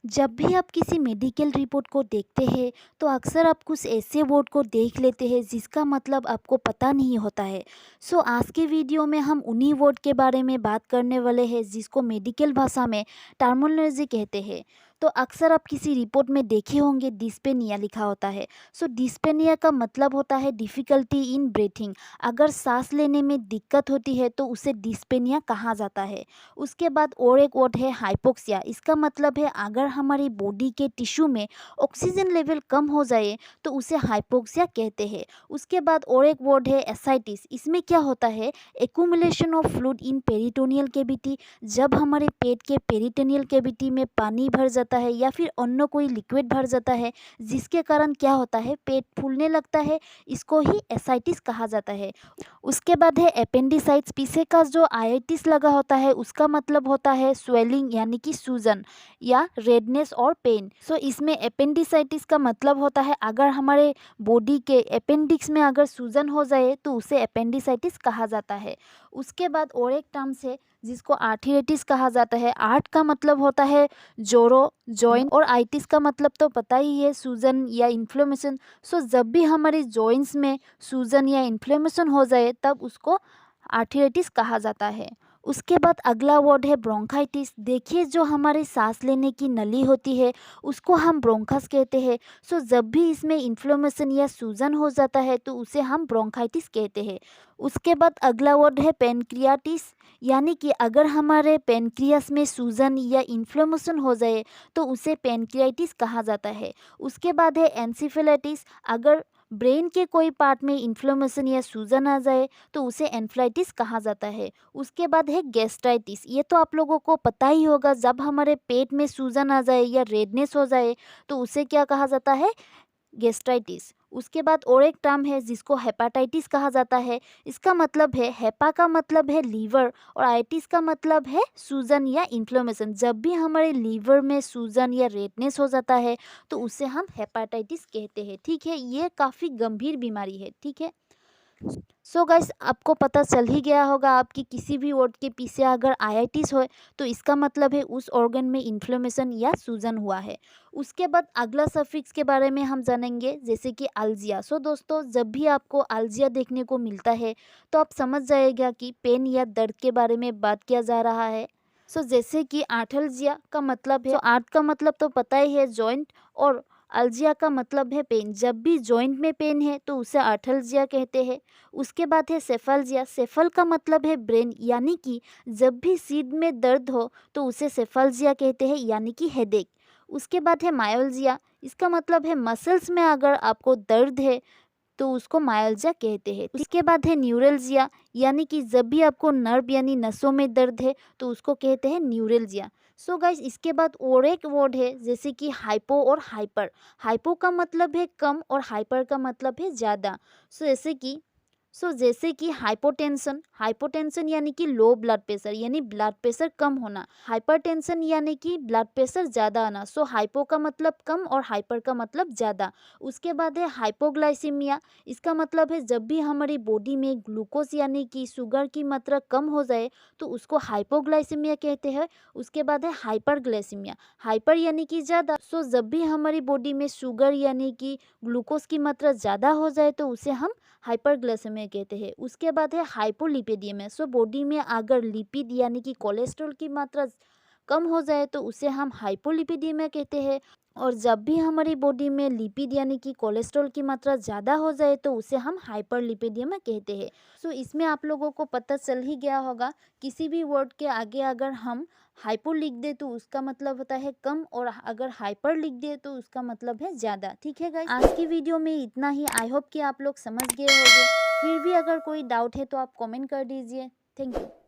जब भी आप किसी मेडिकल रिपोर्ट को देखते हैं तो अक्सर आप कुछ ऐसे वर्ड को देख लेते हैं जिसका मतलब आपको पता नहीं होता है। सो आज के वीडियो में हम उन्हीं वर्ड के बारे में बात करने वाले हैं जिसको मेडिकल भाषा में टर्मिनोलॉजी कहते हैं। तो अक्सर आप किसी रिपोर्ट में देखे होंगे डिस्पेनिया लिखा होता है। सो डिस्पेनिया का मतलब होता है डिफ़िकल्टी इन ब्रीथिंग। अगर सांस लेने में दिक्कत होती है तो उसे डिस्पेनिया कहा जाता है। उसके बाद और एक वर्ड है हाइपोक्सिया। इसका मतलब है अगर हमारी बॉडी के टिश्यू में ऑक्सीजन लेवल कम हो जाए तो उसे हाइपोक्सिया कहते हैं। उसके बाद और एक वर्ड है एसाइटिस। इसमें क्या होता है, accumulation of fluid in peritoneal cavity. जब हमारे पेट के पेरिटोनियल कैविटी में पानी भर जाता है या फिर अन्य कोई लिक्विड भर जाता है जिसके कारण क्या होता है, पेट फूलने लगता है, इसको ही एसाइटिस कहा जाता है। उसके बाद है अपेंडिसाइट्स। पीछे का जो आइटिस लगा होता है उसका मतलब होता है स्वेलिंग यानी कि सूजन या रेडनेस और पेन। सो इसमें अपेंडिसाइटिस का मतलब होता है अगर हमारे बॉडी के अपेंडिक्स में अगर सूजन हो जाए तो उसे अपेंडिसाइटिस कहा जाता है। उसके बाद और एक टर्म्स है जिसको आर्थराइटिस कहा जाता है। आर्ट का मतलब होता है जोड़ों जॉइंट और आइटिस का मतलब तो पता ही है सूजन या इन्फ्लेमेशन। सो जब भी हमारे जॉइंट्स में सूजन या इन्फ्लेमेशन हो जाए तब उसको आर्थराइटिस कहा जाता है। उसके बाद अगला वर्ड है ब्रोंकाइटिस। देखिए जो हमारे सांस लेने की नली होती है उसको हम ब्रोंकस कहते हैं। सो जब भी इसमें इन्फ्लेमेशन या सूजन हो जाता है तो उसे हम ब्रोंकाइटिस कहते हैं। उसके बाद अगला वर्ड है पेनक्रियाटिस, यानी कि अगर हमारे पेनक्रियास में सूजन या इन्फ्लेमेशन हो जाए तो उसे पेनक्रियाटिस कहा जाता है। उसके बाद है एनसीफेलाइटिस। अगर ब्रेन के कोई पार्ट में इन्फ्लेमेशन या सूजन आ जाए तो उसे एन्फ्लाइटिस कहा जाता है। उसके बाद है गैस्ट्राइटिस। ये तो आप लोगों को पता ही होगा, जब हमारे पेट में सूजन आ जाए या रेडनेस हो जाए तो उसे क्या कहा जाता है, गैस्ट्राइटिस। उसके बाद और एक टर्म है जिसको हेपाटाइटिस कहा जाता है। इसका मतलब है, हेपा का मतलब है लीवर और आइटिस का मतलब है सूजन या इन्फ्लेमेशन। जब भी हमारे लीवर में सूजन या रेडनेस हो जाता है तो उसे हम हेपाटाइटिस कहते हैं। ठीक है, ये काफ़ी गंभीर बीमारी है। ठीक है, सो गाइस आपको पता चल ही गया होगा आपकी किसी भी वर्ड के पीछे अगर आइटिस हो तो इसका मतलब है उस ऑर्गन में इन्फ्लेमेशन या सूजन हुआ है। उसके बाद अगला सफिक्स के बारे में हम जानेंगे जैसे कि अल्जिया। सो दोस्तों जब भी आपको अल्जिया देखने को मिलता है तो आप समझ जाएगा कि पेन या दर्द के बारे में बात किया जा रहा है। सो जैसे कि आर्थल्जिया का मतलब है, आर्थ का मतलब तो पता ही है जॉइंट, और अल्जिया का मतलब है पेन। जब भी जॉइंट में पेन है तो उसे आर्थल्जिया कहते हैं। उसके बाद है सेफल्जिया। सेफल का मतलब है ब्रेन, यानी कि जब भी सीध में दर्द हो तो उसे सेफल्जिया कहते हैं, यानी कि हेडेक। उसके बाद है मायोल्जिया। इसका मतलब है मसल्स में अगर आपको दर्द है तो उसको मायोल्जिया कहते हैं। उसके बाद है न्यूरल्जिया, यानी कि जब भी आपको नर्व यानी नसों में दर्द है तो उसको कहते हैं न्यूरल्जिया। सो गाइस इसके बाद और एक वर्ड है जैसे कि हाइपो और हाइपर। हाइपो का मतलब है कम और हाइपर का मतलब है ज़्यादा। जैसे कि हाइपोटेंशन। हाइपोटेंशन यानी कि लो ब्लड प्रेशर, यानी ब्लड प्रेशर कम होना। हाइपरटेंशन यानी कि ब्लड प्रेशर ज़्यादा आना। सो हाइपो का मतलब कम और हाइपर का मतलब ज़्यादा। उसके बाद है हाइपोग्लाइसीमिया। इसका मतलब है जब भी हमारी बॉडी में ग्लूकोज यानी कि शुगर की मात्रा कम हो जाए तो उसको हाइपोग्लाइसीमिया कहते हैं। उसके बाद है हाइपरग्लाइसीमिया। हाइपर यानी कि ज़्यादा। सो जब भी हमारी बॉडी में शुगर यानी कि ग्लूकोज की मात्रा ज़्यादा हो जाए तो उसे हम हाइपरग्लाइसेमिया कहते हैं। उसके बाद है हाइपोलिपिडीमिया। सो बॉडी में अगर लिपिड यानी कि कोलेस्ट्रॉल की मात्रा कम हो जाए तो उसे हम हाइपोलिपिडीमिया कहते हैं। और जब भी हमारी बॉडी में लिपिड यानी कि कोलेस्ट्रॉल की मात्रा ज़्यादा हो जाए तो उसे हम हाइपरलिपिडीमिया कहते हैं। सो इसमें आप लोगों को पता चल ही गया होगा, किसी भी वर्ड के आगे अगर हम हाइपो लिख दे तो उसका मतलब होता है कम, और अगर हाइपर लिख दे तो उसका मतलब है ज़्यादा। ठीक है गाइस, आज की वीडियो में इतना ही। आई होप कि आप लोग समझ गए होंगे। फिर भी अगर कोई डाउट है तो आप कमेंट कर दीजिए। Thank you.